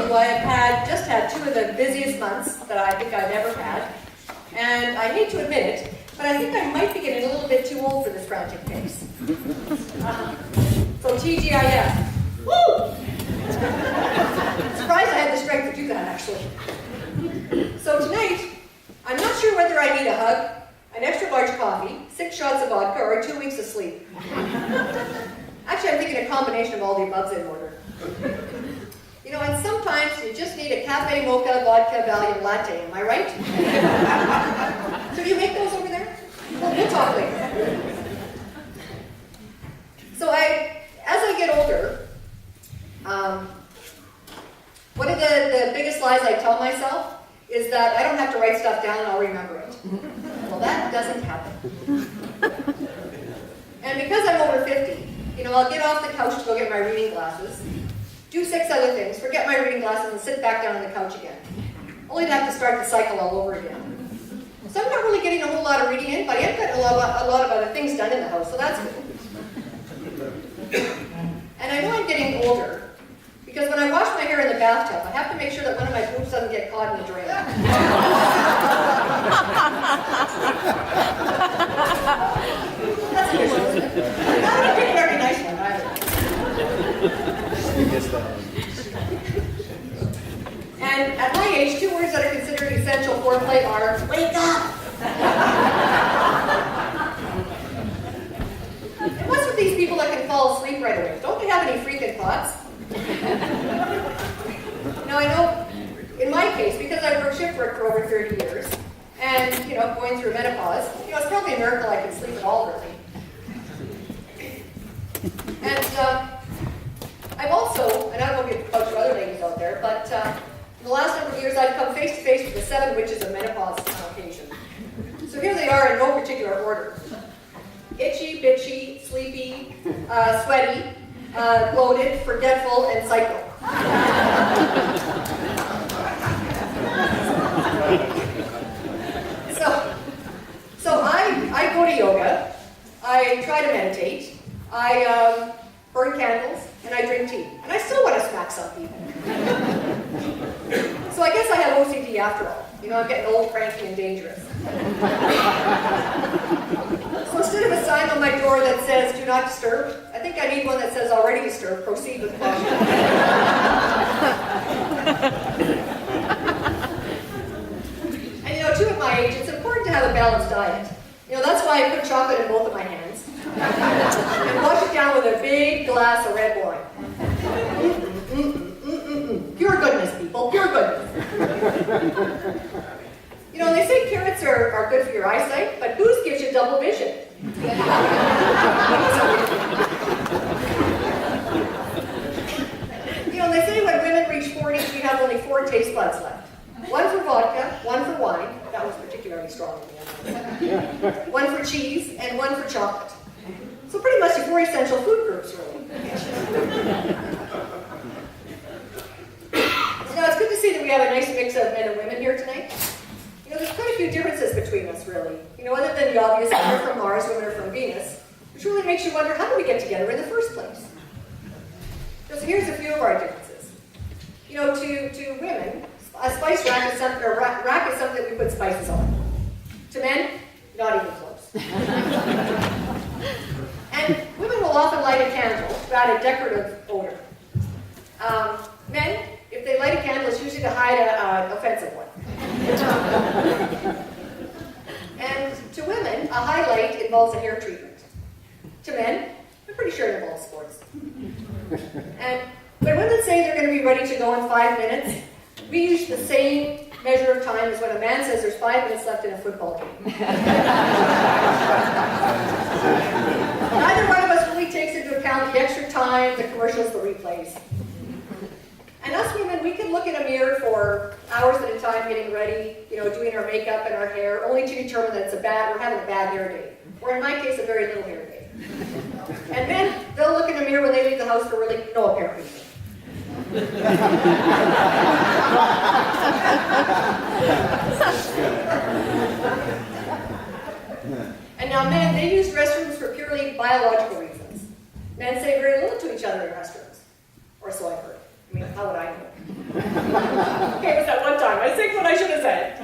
you, I have just had two of the busiest months that I think I've ever had. And I hate to admit it, but I think I might be getting a little bit too old for this frantic pace. So TGIF. Woo! Surprised I had the strength to do that, actually. So tonight, I'm not sure whether I need a hug, an extra large coffee, 6 shots of vodka, or 2 weeks of sleep. Actually, I'm thinking a combination of all the above's in order. You know, and sometimes you just need a cafe mocha vodka Valium latte, am I right? So do you make those over there? Well, we'll talk later. So as I get older, one of the biggest lies I tell myself is that I don't have to write stuff down, I'll remember it. Well, that doesn't happen. And because I'm over 50, you know, I'll get off the couch to go get my reading glasses, do 6 other things, forget my reading glasses, and sit back down on the couch again. Only to have to start the cycle all over again. So I'm not really getting a whole lot of reading in, but I am getting a lot of other things done in the house, so that's good. And I know I'm getting older, because when I wash my hair in the bathtub, I have to make sure that one of my boobs doesn't get caught in the drain. That's an issue, isn't it? Not a very nice one, either. And at my age, 2 words that are considered essential foreplay are, wake up! And what's with these people that can fall asleep right away? Don't they have any freaking thoughts? Now I know, in my case, because I worked shift work for over 30 years, and, you know, going through menopause, you know, it's probably a miracle I can sleep at all, really. And I've also, and I don't know if you've talked to other ladies out there, but in the last number of years I've come face to face with the 7 witches of menopause on occasion. So here they are in no particular order. Itchy, bitchy, sleepy, sweaty, bloated, forgetful, and psycho. So I go to yoga, I try to meditate, I burn candles, and I drink tea. And I still want to smack some people. So I guess I have OCD after all. You know, I'm getting old, cranky, and dangerous. So instead of a sign on my door that says, do not disturb, I think I need one that says, already disturbed, proceed with caution. And you know, too, at my age, it's important to have a balanced diet. You know, that's why I put chocolate in both of my hands. And wash it down with a big glass of red wine. Pure goodness, people, pure goodness. You know, they say carrots are good for your eyesight, but goose gives you double vision. You know, they say when women reach 40, we have only 4 taste buds left. 1 for vodka, 1 for wine, that was particularly strong in the end. 1 for cheese, and 1 for chocolate. So pretty much the 4 essential food groups, really. So now it's good to see that we have a nice mix of men and women here tonight. You know, there's quite a few differences between us, really. You know, other than the obvious, men are from Mars, women are from Venus, which really makes you wonder, how do we get together in the first place? So here's a few of our differences. You know, to women, a spice rack is something, or rack is something that we put spices on. To men, not even close. And women will often light a candle to add a decorative odor. Men, if they light a candle, it's usually to hide an offensive one. And to women, a highlight involves a hair treatment. To men, I'm pretty sure it involves sports. And when women say they're going to be ready to go in 5 minutes, we use the same measure of time as when a man says there's 5 minutes left in a football game. Neither one of us really takes into account the extra time, the commercials, the replays. And us women, we can look in a mirror for hours at a time getting ready, you know, doing our makeup and our hair, only to determine that we're having a bad hair day. Or in my case, a very little hair day. And men, they'll look in a mirror when they leave the house for really no apparent reason. And now men, they use restrooms for purely biological reasons. Men say very little to each other in restrooms. Or so I've heard. I mean, how would I know? Okay, it was that one time. I said what I should have said.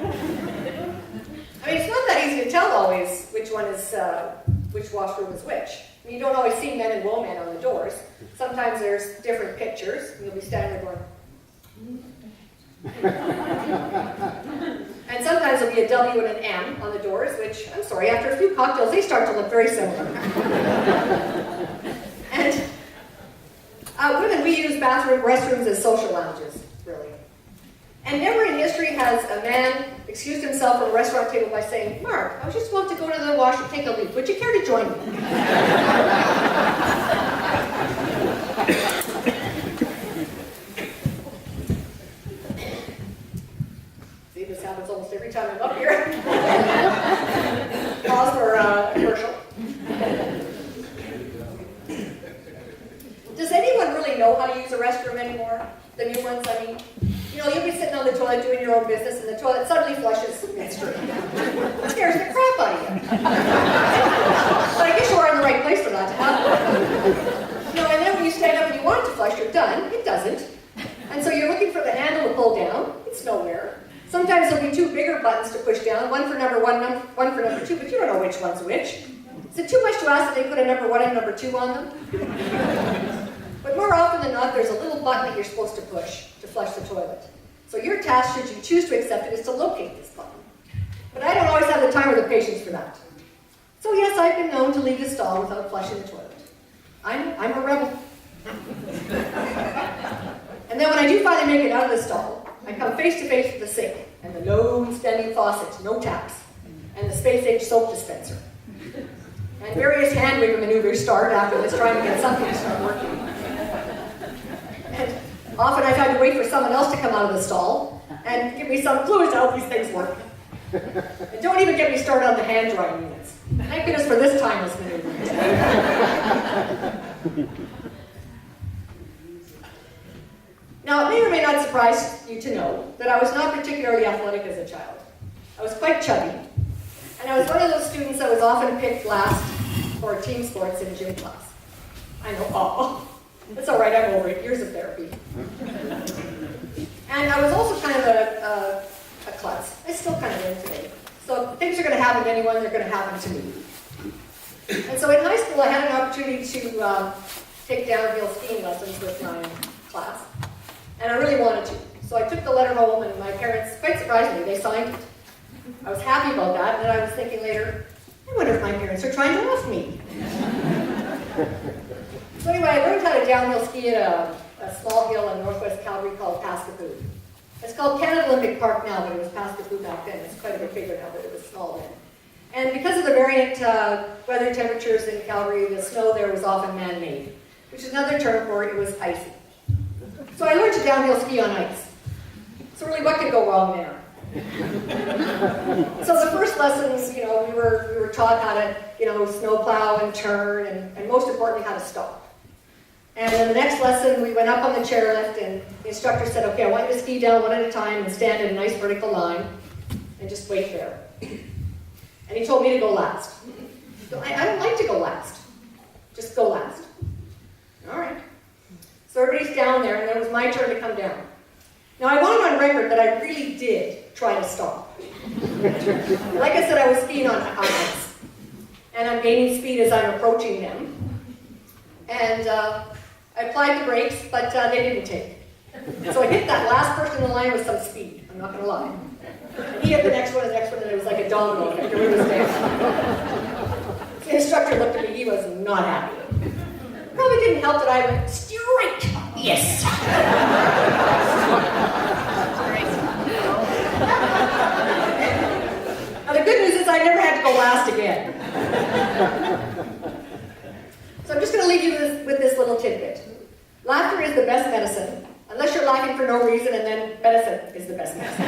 I mean, it's not that easy to tell always which one is, which washroom is which. I mean, you don't always see men and women on the doors. Sometimes there's different pictures, and you'll be standing there going, and sometimes there'll be a W and an M on the doors, which, I'm sorry, after a few cocktails, they start to look very similar. And women, we use restrooms as social lounges, really. And never in history has a man excused himself from a restaurant table by saying, Mark, I just want to go to the washroom, take a leak. Would you care to join me? See, this happens almost every time I'm up here. Pause for a commercial. Does anyone really know how to use a restroom anymore? The new ones, I mean. You know, you'll be sitting on the toilet doing your own business, and the toilet suddenly flushes midstream. It scares the crap out of you. But I guess you are in the right place for that to happen. You know, and then when you stand up and you want it to flush, you're done. It doesn't. And so you're looking for the handle to pull down. It's nowhere. Sometimes there'll be two bigger buttons to push down, one for number one, one for number two, but you don't know which one's which. Is it too much to ask that they put a number one and number two on them? But more often than not, there's a little button that you're supposed to push to flush the toilet. So your task, should you choose to accept it, is to locate this button. But I don't always have the time or the patience for that. So yes, I've been known to leave the stall without flushing the toilet. I'm a rebel. And then when I do finally make it out of the stall, I come face to face with the sink and the lone standing faucet, no taps, and the space-age soap dispenser. And various hand-waving maneuvers start after this, trying to get something to start working. And often I've had to wait for someone else to come out of the stall and give me some clues to how these things work. And don't even get me started on the hand drying units. Thank goodness for this timeless maneuver. Now, it may or may not surprise you to know that I was not particularly athletic as a child. I was quite chubby, and I was one of those students that was often picked last for team sports in gym class. I know, that's all right, I'm over it, years of therapy. And I was also kind of a klutz. I still kind of am today. So if things are going to happen to anyone, they're going to happen to me. And so in high school, I had an opportunity to take downhill skiing lessons with my class. And I really wanted to. So I took the letter home, and my parents, quite surprisingly, they signed it. I was happy about that, and then I was thinking later, I wonder if my parents are trying to off me. So anyway, I learned how to downhill ski at a small hill in northwest Calgary called Pascapoo. It's called Canada Olympic Park now, but it was Pascapoo back then. It's quite a bit bigger now, but it was small then. And because of the variant weather temperatures in Calgary, the snow there was often man-made, which is another term for it was icy. So I learned to downhill ski on ice. So really, what could go wrong there? So the first lessons, you know, we were taught how to, you know, snowplow and turn, and most importantly, how to stop. And then the next lesson, we went up on the chairlift, and the instructor said, okay, I want you to ski down one at a time and stand in a nice vertical line, and just wait there. And he told me to go last. I don't like to go last. Just go last. All right. So everybody's down there, and then it was my turn to come down. Now, I want it on record that I really did try to stop. Like I said, I was skiing on ice, and I'm gaining speed as I'm approaching them. And I applied the brakes, but they didn't take. So I hit that last person in the line with some speed, I'm not going to lie. And he hit the next one, and it was like a domino effect. We was there. The instructor looked at me, he was not happy. Probably didn't help that I went straight. Yes. Now the good news is I never had to go last again. So I'm just going to leave you with this little tidbit. Laughter is the best medicine, unless you're laughing for no reason, and then medicine is the best medicine.